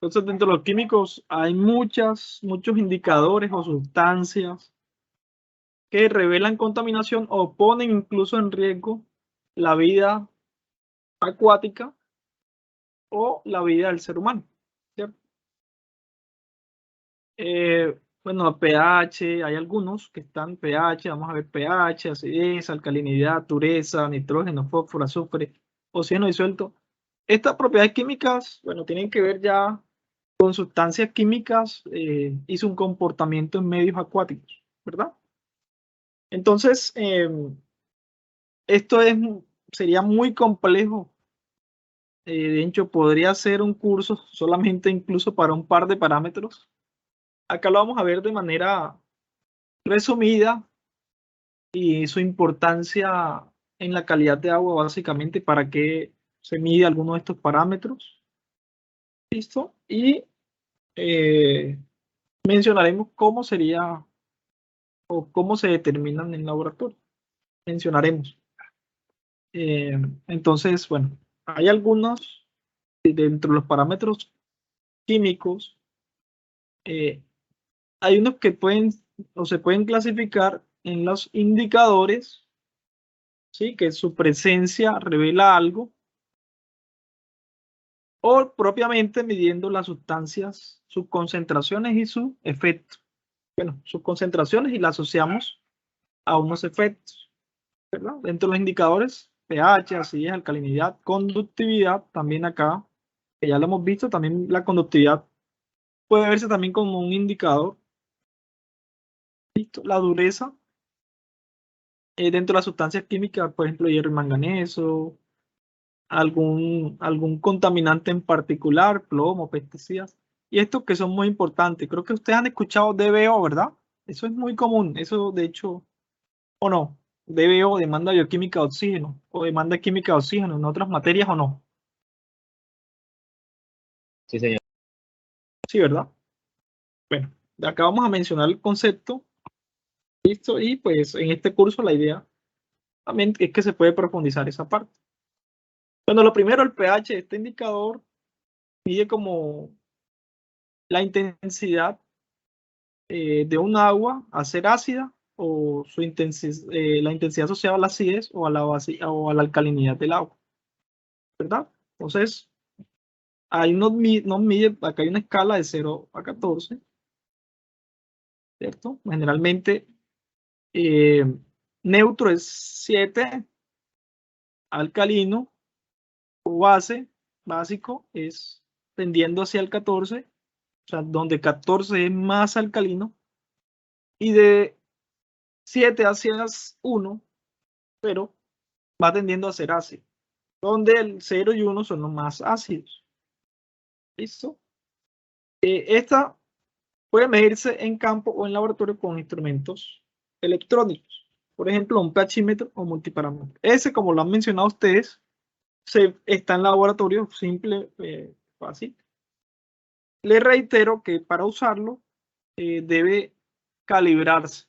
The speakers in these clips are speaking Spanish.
Entonces, dentro de los químicos hay muchos indicadores o sustancias que revelan contaminación o ponen incluso en riesgo la vida acuática o la vida del ser humano, ¿cierto? Bueno, pH, hay algunos que están pH, vamos a ver pH, acidez, alcalinidad, dureza, nitrógeno, fósforo, azufre, oxígeno disuelto. Estas propiedades químicas, bueno, tienen que ver ya con sustancias químicas y su comportamiento en medios acuáticos, ¿verdad? Entonces, esto sería muy complejo. De hecho, podría ser un curso solamente incluso para un par de parámetros. Acá lo vamos a ver de manera resumida y su importancia en la calidad de agua, básicamente, para qué se mide alguno de estos parámetros. ¿Listo? Y mencionaremos cómo sería o cómo se determinan en laboratorio. Mencionaremos. Entonces, bueno, hay algunos dentro de los parámetros químicos, hay unos que pueden o se pueden clasificar en los indicadores, ¿sí? Que su presencia revela algo, o propiamente midiendo las sustancias, sus concentraciones y su efecto. Bueno, sus concentraciones y las asociamos a unos efectos, ¿verdad? Dentro de los indicadores, pH, acidez, alcalinidad, conductividad, también acá, que ya lo hemos visto, también la conductividad puede verse también como un indicador. ¿Listo? La dureza, dentro de las sustancias químicas, por ejemplo, hierro y manganeso, algún contaminante en particular, plomo, pesticidas, y estos que son muy importantes. Creo que ustedes han escuchado DBO, ¿verdad? Eso es muy común, eso de hecho, o no, DBO, demanda bioquímica de oxígeno, o demanda química de oxígeno en otras materias o no. Sí, señor. Sí, ¿verdad? Bueno, de acá vamos a mencionar el concepto, listo, y pues en este curso la idea también es que se puede profundizar esa parte. Bueno, lo primero, el pH, este indicador mide como la intensidad de un agua a ser ácida o la intensidad asociada a la acidez o a o a la alcalinidad del agua, ¿verdad? Entonces, ahí nos mide, acá hay una escala de 0 a 14, ¿cierto? Generalmente, eh, neutro es 7, alcalino o básico es tendiendo hacia el 14, o sea, donde 14 es más alcalino, y de 7 hacia 1, pero va tendiendo a ser ácido, donde el 0 y 1 son los más ácidos. ¿Listo? Esta puede medirse en campo o en laboratorio con instrumentos electrónicos, por ejemplo, un pHímetro o multiparámetro. Ese, como lo han mencionado ustedes, está en laboratorio, simple, fácil. Les reitero que para usarlo debe calibrarse,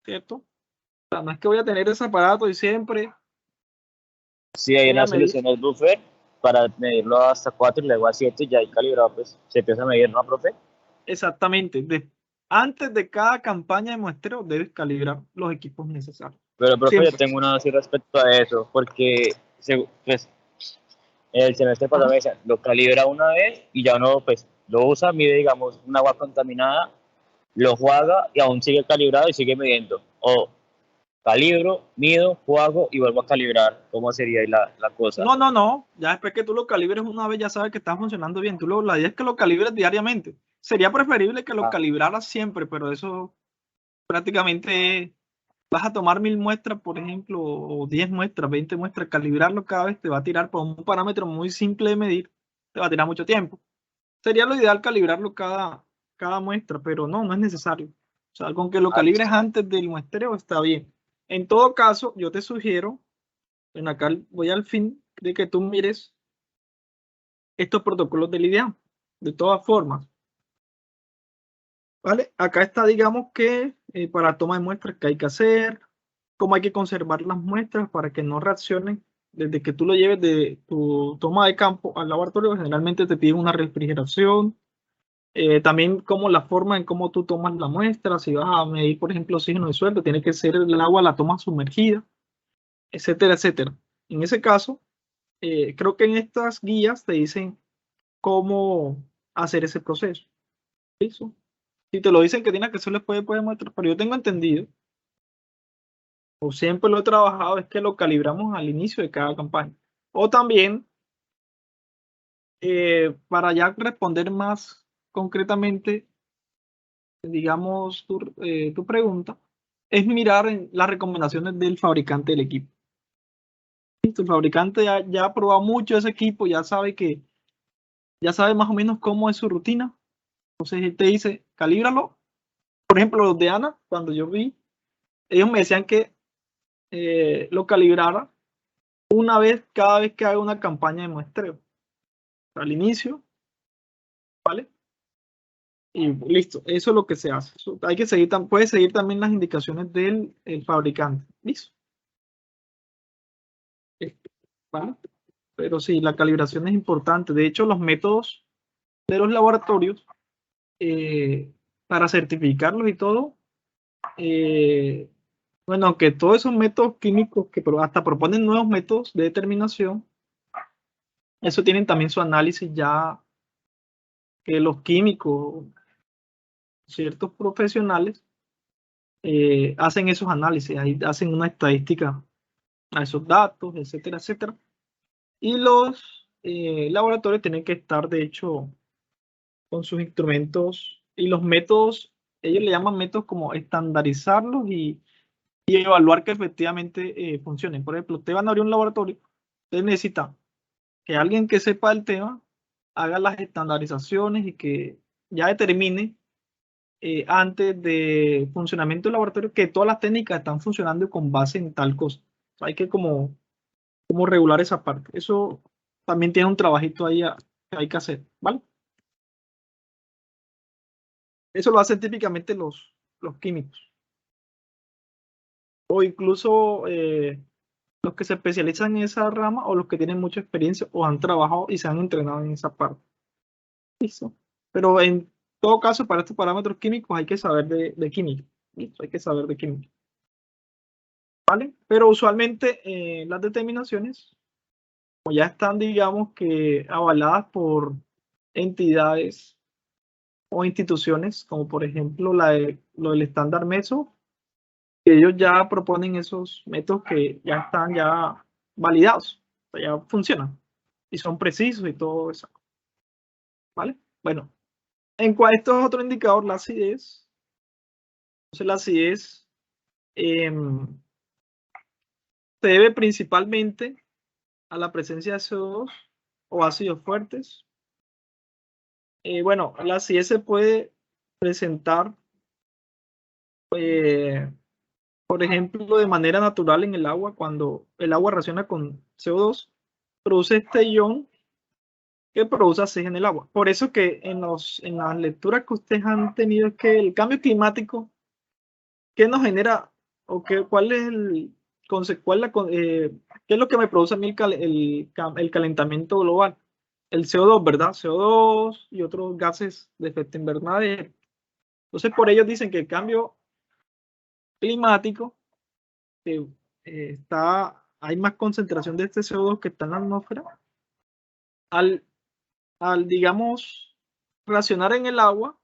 ¿cierto? O sea, no es que voy a tener ese aparato y siempre Sí, hay voy a una medir. solución, el buffer, para medirlo hasta 4 y luego a 7 y ya hay calibrado, pues se empieza a medir, ¿no, profe? Exactamente. Antes de cada campaña de muestreo debes calibrar los equipos necesarios. Pero, profe, yo Siempre. tengo una duda así respecto a eso, porque pues, el semestre pasado Ajá. me decían, lo calibra una vez y ya uno pues lo usa, mide, digamos, un agua contaminada, lo juega y aún sigue calibrado y sigue midiendo. O calibro, mido, juego y vuelvo a calibrar. ¿Cómo sería ahí la cosa? No, no, no. Ya después que tú lo calibres una vez, ya sabes que está funcionando bien. La idea es que lo calibres diariamente. Sería preferible que lo Ah, calibraras siempre, pero eso prácticamente vas a tomar 1000 muestras, por ejemplo, o 10 muestras, 20 muestras, calibrarlo cada vez te va a tirar por un parámetro muy simple de medir, te va a tirar mucho tiempo. Sería lo ideal calibrarlo cada muestra, pero no, no es necesario. O sea, con que lo calibres listo. antes del muestreo está bien. En todo caso, yo te sugiero, en acá voy al fin de que tú mires estos protocolos del IDEAM. De todas formas, ¿vale? Acá está, digamos que para toma de muestras, ¿qué hay que hacer? ¿Cómo hay que conservar las muestras para que no reaccionen desde que tú lo lleves de tu toma de campo al laboratorio, generalmente te piden una refrigeración. También como la forma en cómo tú tomas la muestra, si vas a medir, por ejemplo, oxígeno de suelo, tiene que ser el agua, la toma sumergida, etcétera, etcétera. En ese caso, creo que en estas guías te dicen cómo hacer ese proceso. ¿Listo? Si te lo dicen que tienes que hacerlo después, puedes mostrar, pero yo tengo entendido, o siempre lo he trabajado, es que lo calibramos al inicio de cada campaña. O también, para ya responder más concretamente, digamos, tu pregunta, es mirar en las recomendaciones del fabricante del equipo. ¿Listo? El fabricante ya ha probado mucho ese equipo, ya sabe más o menos cómo es su rutina. Entonces él te dice, calíbralo. Por ejemplo, los de ANA, cuando yo vi, ellos me decían que lo calibrara una vez cada vez que haga una campaña de muestreo. Al inicio, ¿vale? Y listo, eso es lo que se hace. Eso hay que seguir, puede seguir también las indicaciones del fabricante. Listo. ¿Vale? Pero sí, la calibración es importante. De hecho, los métodos de los laboratorios, para certificarlos y todo, bueno, aunque todos esos métodos químicos que hasta proponen nuevos métodos de determinación, eso tienen también su análisis ya que los químicos, ciertos profesionales, hacen esos análisis, ahí hacen una estadística a esos datos, etcétera, etcétera. Y los laboratorios tienen que estar, de hecho, con sus instrumentos y los métodos, ellos le llaman métodos como estandarizarlos y evaluar que efectivamente funcionen. Por ejemplo, ustedes van a abrir un laboratorio, ustedes necesitan que alguien que sepa el tema haga las estandarizaciones y que ya determine antes de funcionamiento del laboratorio que todas las técnicas están funcionando con base en tal cosa. O sea, hay que como regular esa parte. Eso también tiene un trabajito ahí que hay que hacer, ¿vale? Eso lo hacen típicamente los químicos. O incluso los que se especializan en esa rama o los que tienen mucha experiencia o han trabajado y se han entrenado en esa parte. Listo. Pero en todo caso, para estos parámetros químicos hay que saber de química. Listo, hay que saber de química. ¿Vale? Pero usualmente las determinaciones, como ya están, digamos que avaladas por entidades o instituciones, como por ejemplo lo del estándar MESO, que ellos ya proponen esos métodos que ya están ya validados, o sea, ya funcionan y son precisos y todo eso. ¿Vale? Bueno, esto es otro indicador, la acidez. Entonces la acidez se debe principalmente a la presencia de CO2 o ácidos fuertes. Bueno, la acidez se puede presentar, por ejemplo, de manera natural en el agua. Cuando el agua reacciona con CO2, produce este ion que produce acidez en el agua. Por eso que en las lecturas que ustedes han tenido es que el cambio climático, ¿qué nos genera o cuál es qué es lo que me produce a mí el calentamiento global? El CO2, ¿verdad? CO2 y otros gases de efecto invernadero. Entonces, por ello dicen que el cambio climático, hay más concentración de este CO2 que está en la atmósfera, al digamos, reaccionar en el agua,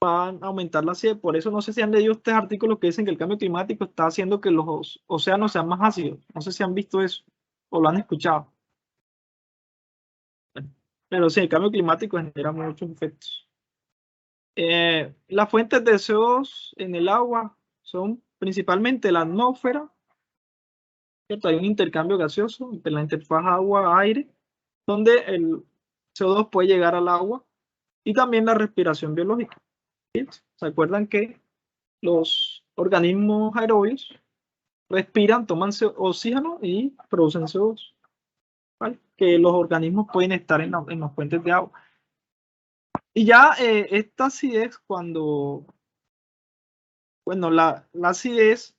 van a aumentar la acidez. Por eso no sé si han leído estos artículos que dicen que el cambio climático está haciendo que los océanos sean más ácidos. No sé si han visto eso o lo han escuchado. Pero sí, el cambio climático genera muchos efectos. Las fuentes de CO2 en el agua son principalmente la atmósfera, ¿cierto? Hay un intercambio gaseoso entre la interfaz agua-aire, donde el CO2 puede llegar al agua, y también la respiración biológica. ¿Sí? ¿Se acuerdan que los organismos aerobios respiran, toman oxígeno y producen CO2? ¿Vale? Que los organismos pueden estar en las fuentes de agua. Y ya esta acidez, bueno, la acidez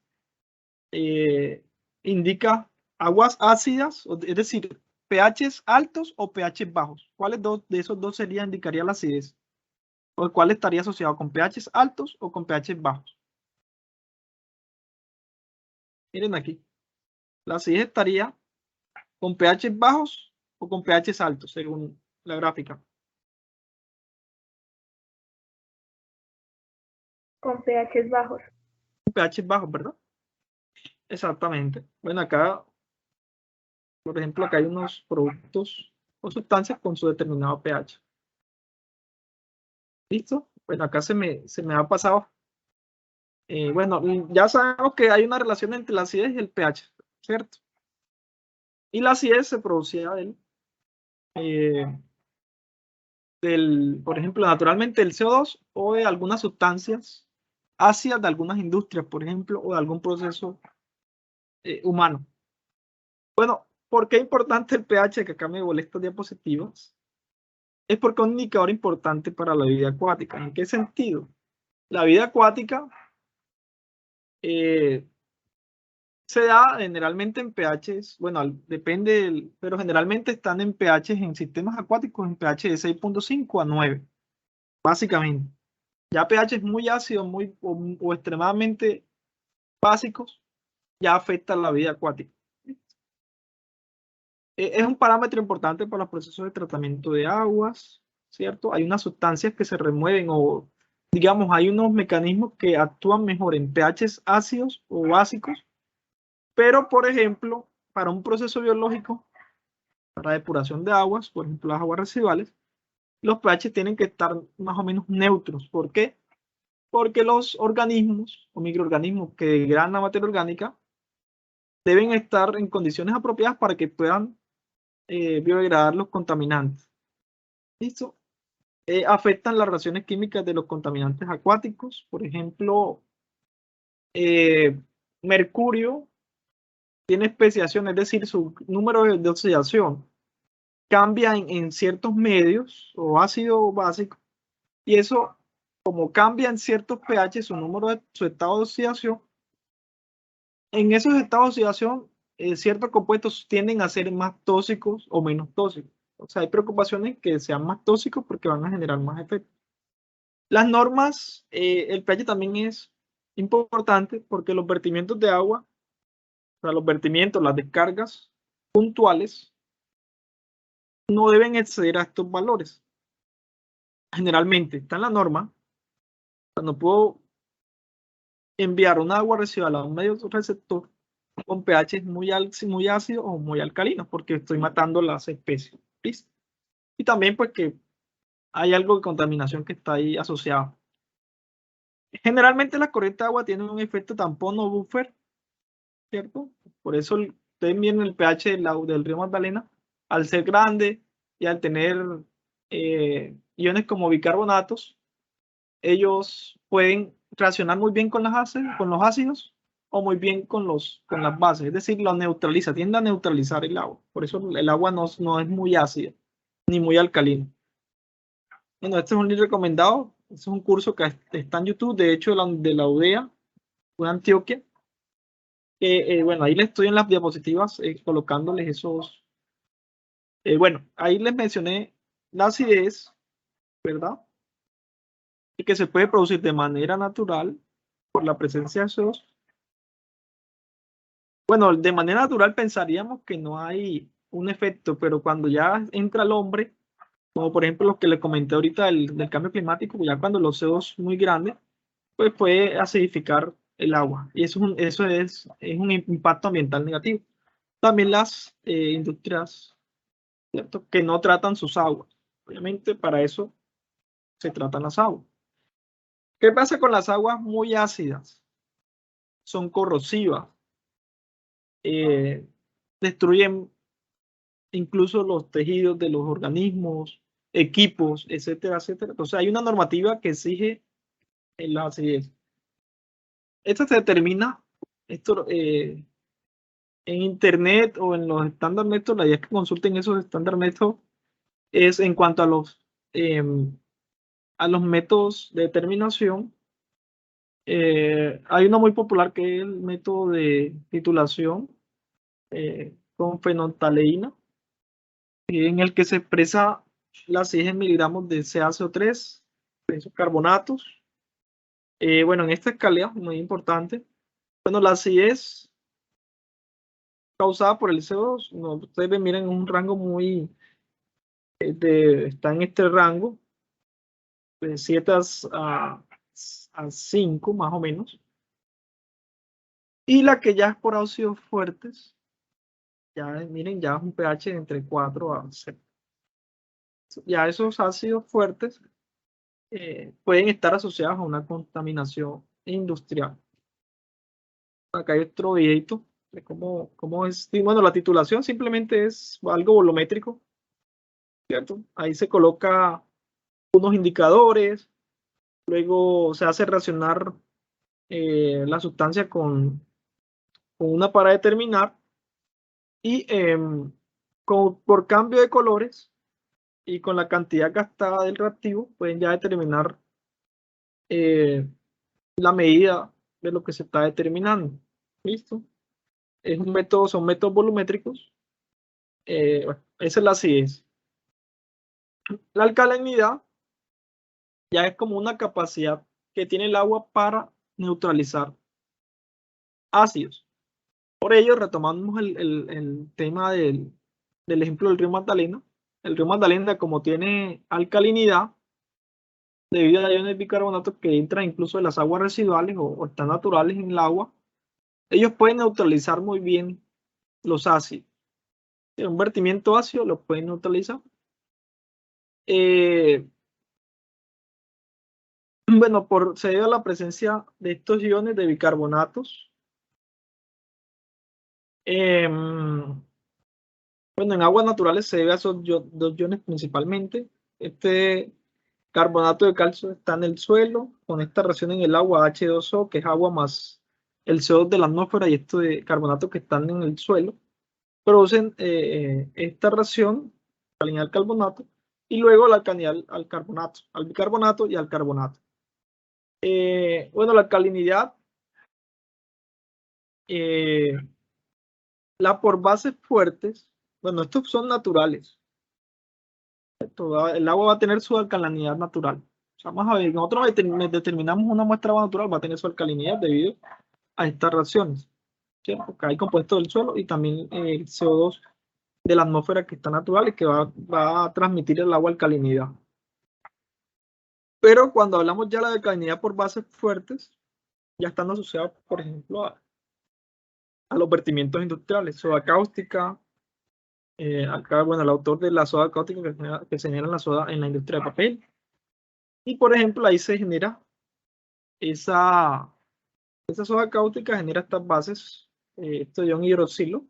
indica aguas ácidas, es decir, pHs altos o pHs bajos. ¿Cuáles de esos dos indicaría la acidez? ¿O cuál estaría asociado con pHs altos o con pHs bajos? Miren aquí. La acidez estaría con pHs bajos o con pHs altos, según la gráfica. Con pHs bajos. pHs bajos, ¿verdad? Exactamente. Bueno, acá, por ejemplo, acá hay unos productos o sustancias con su determinado pH. ¿Listo? Bueno, acá se me ha pasado. Bueno, ya sabemos que hay una relación entre la acidez y el pH, ¿cierto? Y la acidez se producía por ejemplo, naturalmente del CO2 o de algunas sustancias ácidas de algunas industrias, por ejemplo, o de algún proceso humano. Bueno, ¿por qué es importante el pH? Que acá me volé estas diapositivas. Es porque es un indicador importante para la vida acuática. ¿En qué sentido? La vida acuática se da generalmente en pHs, bueno, depende, pero generalmente están en pHs en sistemas acuáticos en pH de 6.5 a 9, básicamente. Ya pHs muy ácidos o extremadamente básicos ya afectan la vida acuática. Es un parámetro importante para los procesos de tratamiento de aguas, ¿cierto? Hay unas sustancias que se remueven o, digamos, hay unos mecanismos que actúan mejor en pHs ácidos o básicos, pero, por ejemplo, para un proceso biológico, para depuración de aguas, por ejemplo, las aguas residuales, los pH tienen que estar más o menos neutros. ¿Por qué? Porque los organismos o microorganismos que degradan la materia orgánica deben estar en condiciones apropiadas para que puedan biodegradar los contaminantes. ¿Listo? Afectan las reacciones químicas de los contaminantes acuáticos. Por ejemplo, mercurio tiene especiación, es decir, su número de oxidación cambia en ciertos medios o ácido básico, y eso, como cambia en ciertos pH su estado de oxidación, en esos estados de oxidación ciertos compuestos tienden a ser más tóxicos o menos tóxicos. O sea, hay preocupaciones que sean más tóxicos porque van a generar más efectos. Las normas, el pH también es importante porque los vertimientos de agua, o sea, los vertimientos, las descargas puntuales, no deben exceder a estos valores. Generalmente está en la norma. Cuando puedo enviar un agua residual a un medio receptor con pH muy ácido o muy alcalino, porque estoy matando las especies. ¿Listo? Y también pues que hay algo de contaminación que está ahí asociado. Generalmente la corriente de agua tiene un efecto tampón o buffer, ¿cierto? Por eso ustedes miren el pH del río Magdalena, al ser grande y al tener iones como bicarbonatos, ellos pueden reaccionar muy bien con los ácidos o muy bien con las bases, es decir, lo neutraliza, tiende a neutralizar el agua. Por eso el agua no es muy ácida ni muy alcalina. Bueno, este es un link recomendado. Este es un curso que está en YouTube, de hecho, de la UDEA, de Antioquia. Bueno, ahí les estoy en las diapositivas colocándoles esos. Bueno, ahí les mencioné la acidez, ¿verdad? Y que se puede producir de manera natural por la presencia de CO2. Bueno, de manera natural pensaríamos que no hay un efecto, pero cuando ya entra el hombre, como por ejemplo lo que le comenté ahorita del cambio climático, ya cuando los CO2 muy grandes, pues puede acidificar el agua. Y eso es un impacto ambiental negativo. También las industrias, ¿cierto?, que no tratan sus aguas. Obviamente para eso se tratan las aguas. ¿Qué pasa con las aguas muy ácidas? Son corrosivas. Destruyen incluso los tejidos de los organismos, equipos, etcétera, etcétera. Entonces hay una normativa que exige la acidez. Esto se determina en internet o en los estándar métodos. La idea es que consulten esos estándar métodos. Es en cuanto a los métodos de determinación. Hay uno muy popular que es el método de titulación, con fenolftaleína, en el que se expresa la acidez en miligramos de CaCO3, de esos carbonatos. Bueno, en esta escala, muy importante, bueno, la acidez causada por el CO2, no, ustedes ven, miren, un rango muy, está en este rango, de 7 a 5 más o menos. Y la que ya es por ácidos fuertes, ya miren, ya es un pH de entre 4 a 6. Ya esos ácidos fuertes pueden estar asociados a una contaminación industrial. Acá hay otro videito de cómo es. Y bueno, la titulación simplemente es algo volumétrico, ¿cierto? Ahí se coloca unos indicadores, luego se hace reaccionar la sustancia con una para determinar y por cambio de colores y con la cantidad gastada del reactivo pueden ya determinar la medida de lo que se está determinando. ¿Listo? Es un método, son métodos volumétricos. Bueno, esa es la acidez. La alcalinidad ya es como una capacidad que tiene el agua para neutralizar ácidos. Por ello, retomamos el tema del ejemplo del río Magdalena. El río Magdalena, como tiene alcalinidad, debido a iones de bicarbonato que entran incluso en las aguas residuales o están naturales en el agua, ellos pueden neutralizar muy bien los ácidos. Un vertimiento ácido lo pueden neutralizar. Bueno, se debe a la presencia de estos iones de bicarbonatos. Bueno, en aguas naturales se debe a esos dos iones principalmente. Este carbonato de calcio está en el suelo, con esta reacción en el agua H2O, que es agua más el CO2 de la atmósfera y estos de carbonatos que están en el suelo, producen esta reacción, alcalinidad al carbonato, y luego la alcalinidad al carbonato, al bicarbonato y al carbonato. Bueno, la alcalinidad, la por bases fuertes, bueno, estos son naturales. El agua va a tener su alcalinidad natural. O sea, vamos a ver, nosotros determinamos una muestra de agua natural, va a tener su alcalinidad debido a estas reacciones, ¿sí? Porque hay compuestos del suelo y también el CO2 de la atmósfera que está natural y que va a transmitir el agua alcalinidad. Pero cuando hablamos ya de la alcalinidad por bases fuertes, ya están asociados, por ejemplo, a los vertimientos industriales, soda cáustica. Acá, bueno, el autor de la soda cáustica que se genera en la soda en la industria de papel. Y por ejemplo, ahí se genera esa soda cáustica, genera estas bases, esto ion hidroxilo,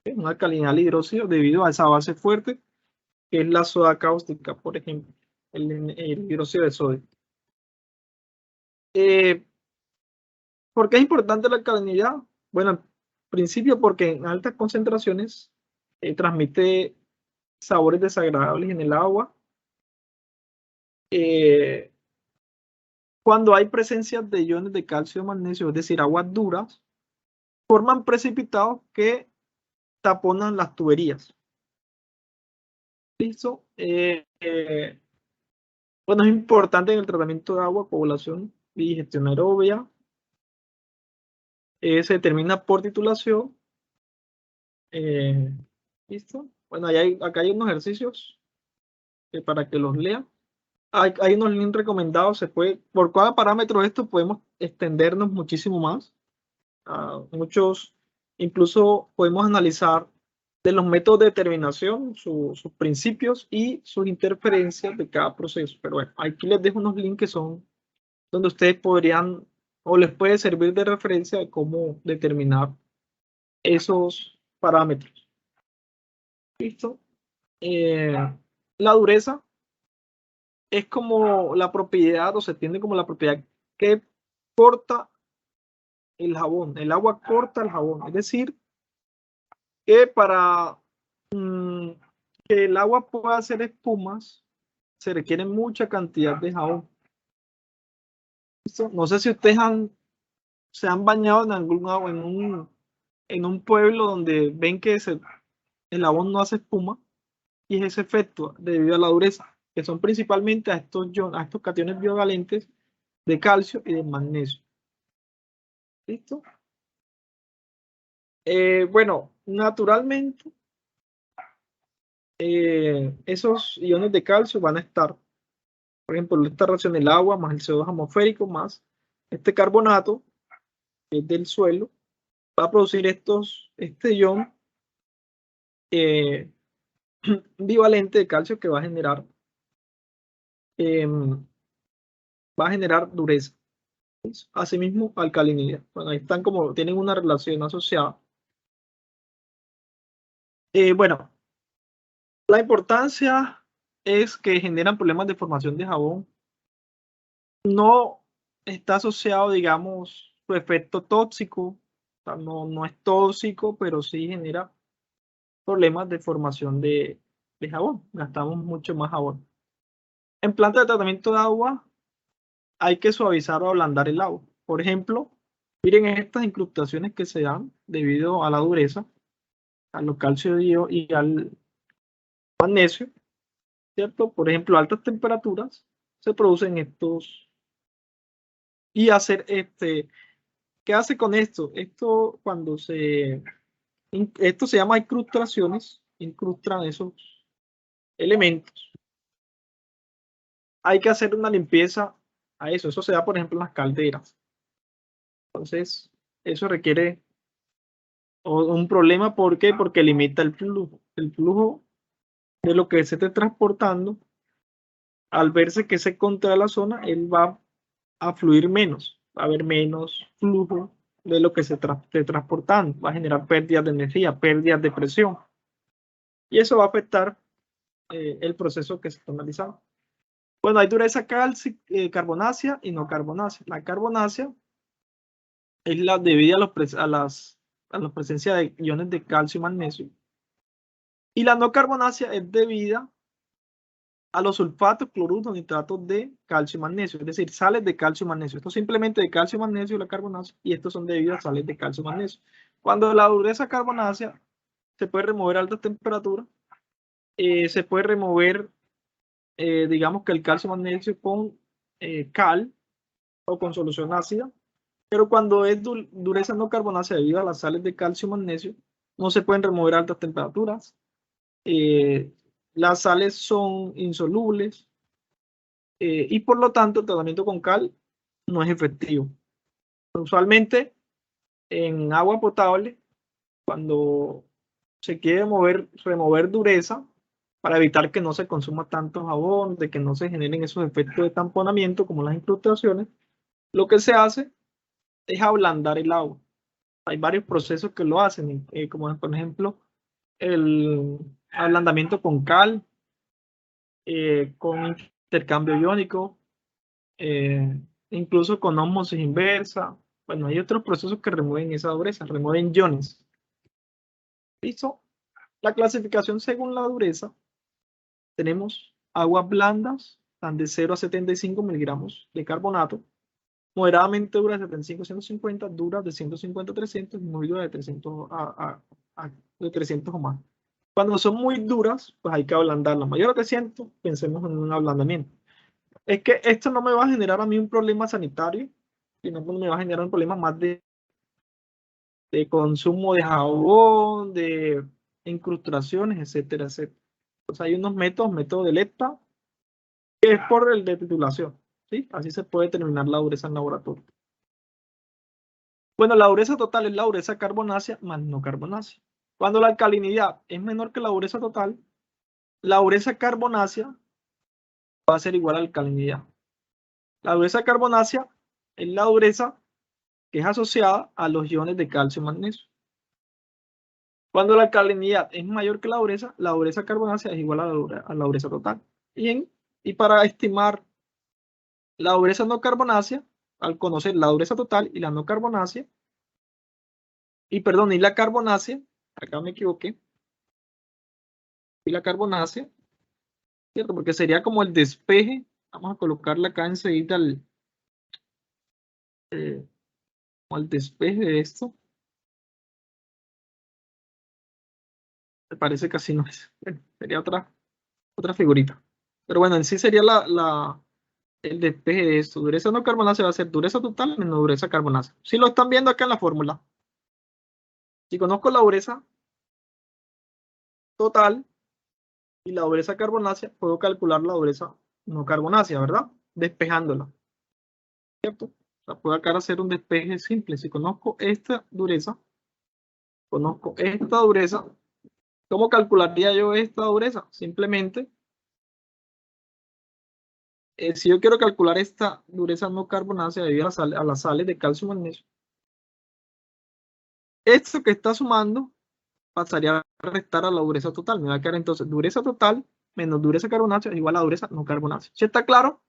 una alcalinidad al hidroxilo debido a esa base fuerte que es la soda cáustica, por ejemplo, el hidróxido de sodio. ¿Por qué es importante la alcalinidad? Bueno, en principio porque en altas concentraciones transmite sabores desagradables en el agua. Cuando hay presencia de iones de calcio y magnesio, es decir, aguas duras, forman precipitados que taponan las tuberías. ¿Listo? Bueno, es importante en el tratamiento de agua, coagulación y digestión aerobia. Se determina por titulación. ¿Listo? Bueno, acá hay unos ejercicios para que los lean. Hay unos links recomendados. Por cada parámetro de esto podemos extendernos muchísimo más. Muchos, incluso podemos analizar de los métodos de determinación, sus principios y sus interferencias de cada proceso. Pero bueno, aquí les dejo unos links que son donde ustedes podrían o les puede servir de referencia de cómo determinar esos parámetros. ¿Listo? La dureza es como la propiedad, o se entiende como la propiedad que corta el jabón. El agua corta el jabón. Es decir, que para que el agua pueda hacer espumas, se requiere mucha cantidad de jabón. ¿Listo? No sé si ustedes se han bañado en algún agua, en un pueblo donde ven que el jabón no hace espuma, y es ese efecto debido a la dureza, que son principalmente a estos cationes biovalentes de calcio y de magnesio. ¿Listo? Bueno, naturalmente, esos iones de calcio van a estar, por ejemplo, esta reacción del agua más el CO2 atmosférico más este carbonato, que es del suelo, va a producir este ion bivalente de calcio que va a generar dureza. Asimismo, alcalinidad. Bueno, ahí están como, tienen una relación asociada. Bueno, la importancia es que generan problemas de formación de jabón. No está asociado, digamos, su efecto tóxico. O sea, no es tóxico, pero sí genera problemas de formación de jabón. Gastamos mucho más jabón. En plantas de tratamiento de agua hay que suavizar o ablandar el agua. Por ejemplo, miren estas incrustaciones que se dan debido a la dureza, a los calcio y al magnesio, ¿cierto? Por ejemplo, a altas temperaturas se producen estos. Y hacer ¿qué hace con esto? Esto esto se llama incrustaciones, incrustan esos elementos. Hay que hacer una limpieza a eso. Eso se da, por ejemplo, en las calderas. Entonces, eso requiere un problema. ¿Por qué? Porque limita el flujo. El flujo de lo que se esté transportando, al verse que se contrae la zona, él va a fluir menos. Va a haber menos flujo de lo que se esté transportando. Va a generar pérdidas de energía, pérdidas de presión. Y eso va a afectar el proceso que se está analizando. Bueno, hay dureza carbonácea y no carbonácea. La carbonácea es la debida a la presencia de iones de calcio y magnesio. Y la no carbonácea es debida a los sulfatos, cloruros, nitratos de calcio y magnesio, es decir, sales de calcio y magnesio. Esto simplemente de calcio y magnesio, la carbonácea, y estos son debidos a sales de calcio y magnesio. Cuando la dureza carbonácea se puede remover a altas temperaturas, se puede remover, digamos que el calcio y magnesio con cal o con solución ácida, pero cuando es dureza no carbonácea debido a las sales de calcio y magnesio, no se pueden remover a altas temperaturas. Las sales son insolubles y por lo tanto el tratamiento con cal no es efectivo. Usualmente en agua potable, cuando se quiere remover dureza para evitar que no se consuma tanto jabón, de que no se generen esos efectos de tamponamiento como las incrustaciones, lo que se hace es ablandar el agua. Hay varios procesos que lo hacen, como por ejemplo el ablandamiento con cal, con intercambio iónico, incluso con ósmosis inversa. Bueno, hay otros procesos que remueven esa dureza, remueven iones. ¿Listo? La clasificación según la dureza, tenemos aguas blandas, están de 0 a 75 miligramos de carbonato, moderadamente duras de 75 a 150, duras de 150 a 300 y muy duras de 300 de 300 o más. Cuando son muy duras, pues hay que ablandarlas. Mayor a 300, pensemos en un ablandamiento. Es que esto no me va a generar a mí un problema sanitario, sino que me va a generar un problema más de consumo de jabón, de incrustaciones, etcétera, etcétera. Entonces hay unos métodos de Lepta, que es por el de titulación, ¿sí? Así se puede determinar la dureza en laboratorio. Bueno, la dureza total es la dureza carbonácea más no carbonácea. Cuando la alcalinidad es menor que la dureza total, la dureza carbonácea va a ser igual a la alcalinidad. La dureza carbonácea es la dureza que es asociada a los iones de calcio y magnesio. Cuando la alcalinidad es mayor que la dureza carbonácea es igual a la dureza total. Y para estimar la dureza no carbonácea, al conocer la dureza total y la no carbonácea, y la carbonácea, acá me equivoqué, y la carbonácea, ¿cierto? Porque sería como el despeje, vamos a colocarla acá enseguida como el despeje de esto. Me parece que así no es. Bueno, sería otra figurita. Pero bueno, en sí sería el despeje de esto. Dureza no carbonácea va a ser dureza total menos dureza carbonácea. Si lo están viendo acá en la fórmula. Si conozco la dureza total y la dureza carbonácea, puedo calcular la dureza no carbonácea, ¿verdad? Despejándola. ¿Cierto? O sea, puedo acá hacer un despeje simple. Si conozco esta dureza, conozco esta dureza, ¿cómo calcularía yo esta dureza? Simplemente, si yo quiero calcular esta dureza no carbonácea debido a las sales de calcio y magnesio, esto que está sumando pasaría a restar a la dureza total. Me va a quedar entonces dureza total menos dureza carbonácea igual a dureza no carbonácea. ¿Sí está claro?